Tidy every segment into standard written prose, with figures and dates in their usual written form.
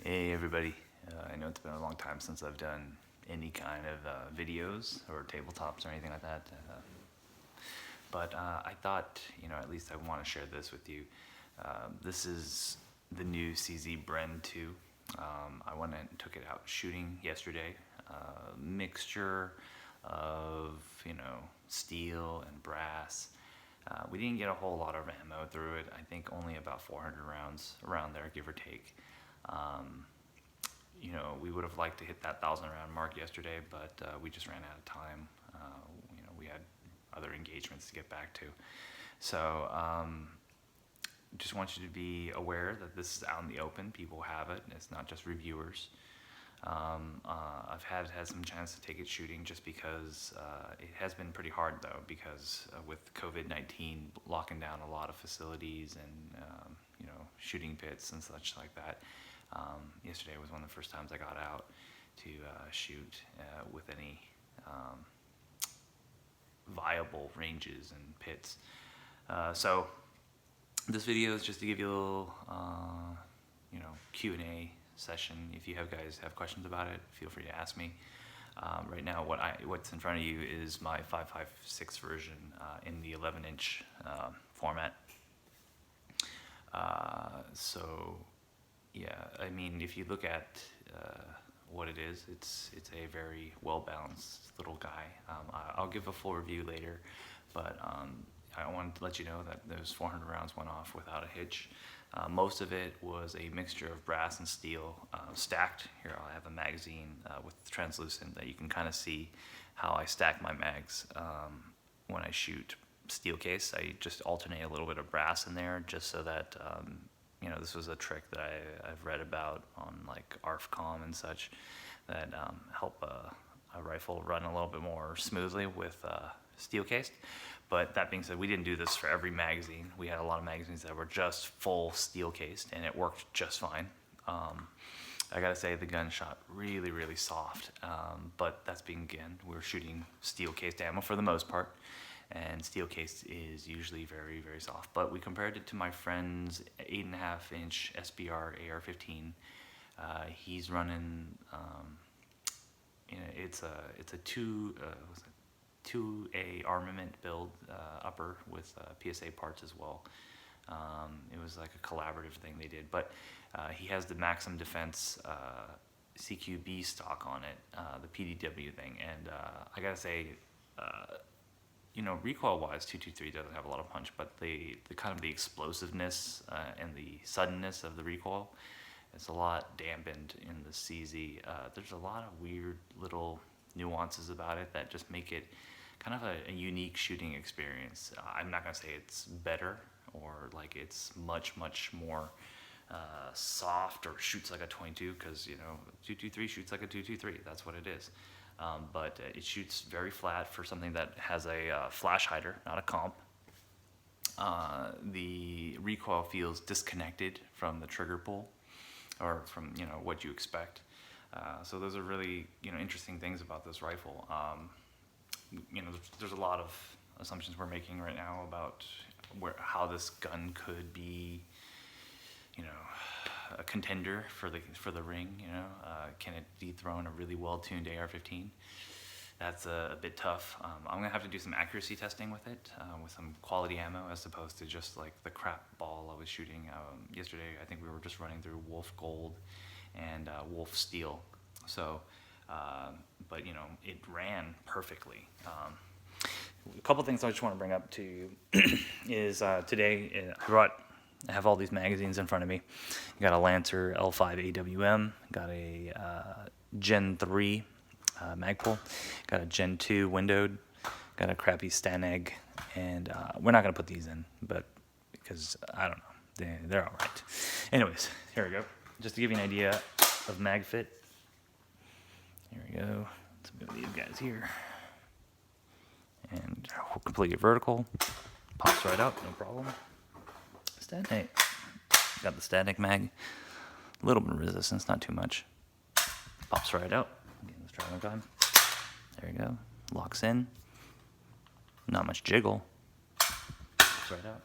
Hey everybody, I know it's been a long time since I've done any kind of videos or tabletops or anything like that, but I thought, at least I want to share this with you. This is the new CZ Bren 2. I went and took it out shooting yesterday. Mixture of, steel and brass. We didn't get a whole lot of ammo through it. I think only about 400 rounds around there, give or take. We would have liked to hit that 1,000-round mark yesterday, but we just ran out of time. We had other engagements to get back to. So just want you to be aware that this is out in the open. People have it. It's not just reviewers. I've had some chance to take it shooting just because it has been pretty hard though, because with COVID-19 locking down a lot of facilities and shooting pits and such like that. Yesterday was one of the first times I got out to shoot with any viable ranges and pits. So this video is just to give you a little Q&A session. If you guys have questions about it, feel free to ask me. Right now what's in front of you is my 5.56 version in the 11-inch format. So yeah, I mean, if you look at what it is, it's a very well-balanced little guy. I'll give a full review later, but I wanted to let you know that those 400 rounds went off without a hitch. Most of it was a mixture of brass and steel stacked. Here I have a magazine with translucent that you can kind of see how I stack my mags when I shoot steel case. I just alternate a little bit of brass in there just so that this was a trick that I've read about on like ARFCOM and such that help a rifle run a little bit more smoothly with steel cased. But that being said, we didn't do this for every magazine. We had a lot of magazines that were just full steel cased, and it worked just fine. I gotta say, the gun shot really, really soft. But that's being, again, we're shooting steel cased ammo for the most part, and steel case is usually very, very soft. But we compared it to my friend's 8.5-inch SBR AR-15. He's running, it's a 2A armament build upper with PSA parts as well. It was like a collaborative thing they did, but he has the Maximum Defense CQB stock on it, the PDW thing, and I gotta say, recoil-wise, 223 doesn't have a lot of punch, but the kind of the explosiveness and the suddenness of the recoil is a lot dampened in the CZ. There's a lot of weird little nuances about it that just make it kind of a unique shooting experience. I'm not gonna say it's better or like it's much more soft or shoots like a 22, because 223 shoots like a 223. That's what it is. But it shoots very flat for something that has a flash hider, not a comp. The recoil feels disconnected from the trigger pull, or from what you expect. So those are really interesting things about this rifle. There's a lot of assumptions we're making right now about how this gun could be, a contender for the ring. Can it dethrone a really well-tuned AR-15? That's a bit tough. I'm gonna have to do some accuracy testing with it, with some quality ammo, as opposed to just like the crap ball I was shooting yesterday. I think we were just running through Wolf Gold and Wolf Steel. So, but it ran perfectly. A couple things I just want to bring up to you is today I have all these magazines in front of me. Got a Lancer L5 AWM, got a Gen 3 Magpul, got a Gen 2 windowed, got a crappy Staneg, and we're not going to put these in, but because I don't know, they're all right. Anyways, here we go. Just to give you an idea of mag fit. Here we go. Let's move these guys here. And completely vertical. Pops right out, no problem. Staneg. Got the Staneg mag. A little bit of resistance, not too much. Pops right out. Again, let's try one time. There you go. Locks in. Not much jiggle. Pops right out.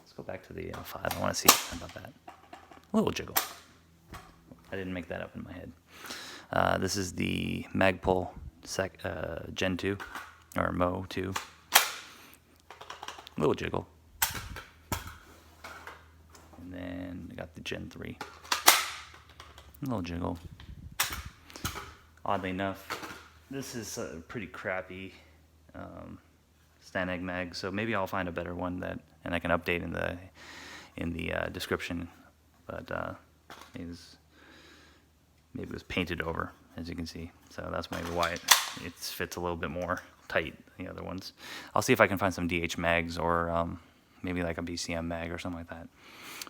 Let's go back to the L5. I want to see about that. A little jiggle. I didn't make that up in my head. This is the Magpul Gen 2, or Mo 2. Little jiggle. And then I got the Gen 3. Little jiggle. Oddly enough, this is a pretty crappy Stanag mag, so maybe I'll find a better one and I can update in the description. But maybe it was painted over, as you can see. So that's maybe why it fits a little bit more tight than the other ones. I'll see if I can find some DH mags or maybe like a BCM mag or something like that.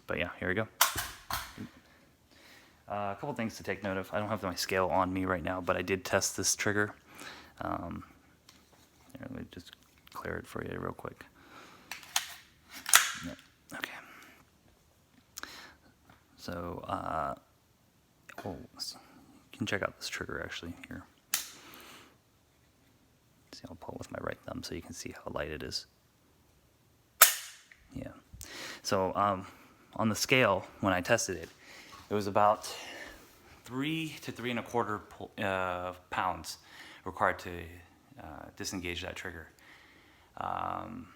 But yeah, here we go. A couple things to take note of. I don't have my scale on me right now, but I did test this trigger. Here, let me just clear it for you real quick. Yeah, okay. So, you can check out this trigger actually here. See, I'll pull with my right thumb so you can see how light it is. Yeah. So, on the scale, when I tested it, it was about 3 to 3 1/4 pounds required to disengage that trigger. And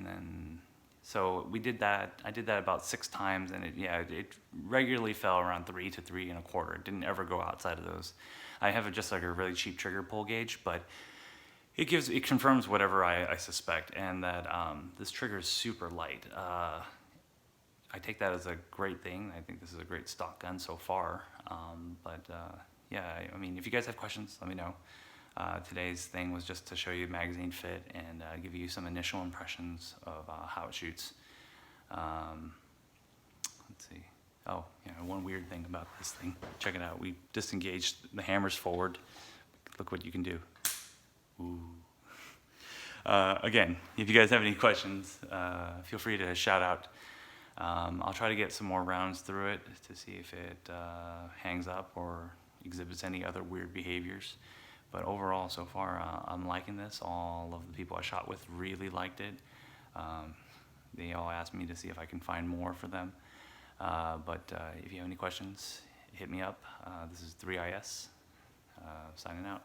then, so we did that. I did that about 6 times, and it regularly fell around 3 to 3 1/4. It didn't ever go outside of those. I have just like a really cheap trigger pull gauge, but it confirms whatever I suspect, and that this trigger is super light. I take that as a great thing. I think this is a great stock gun so far. Yeah, I mean, if you guys have questions, let me know. Today's thing was just to show you magazine fit and give you some initial impressions of how it shoots. Let's see. Oh, yeah, one weird thing about this thing. Check it out. We disengaged the hammers forward. Look what you can do. Ooh. Again, if you guys have any questions, feel free to shout out. I'll try to get some more rounds through it to see if it hangs up or exhibits any other weird behaviors. But overall, so far, I'm liking this. All of the people I shot with really liked it. They all asked me to see if I can find more for them. If you have any questions, hit me up. This is 3IS, signing out.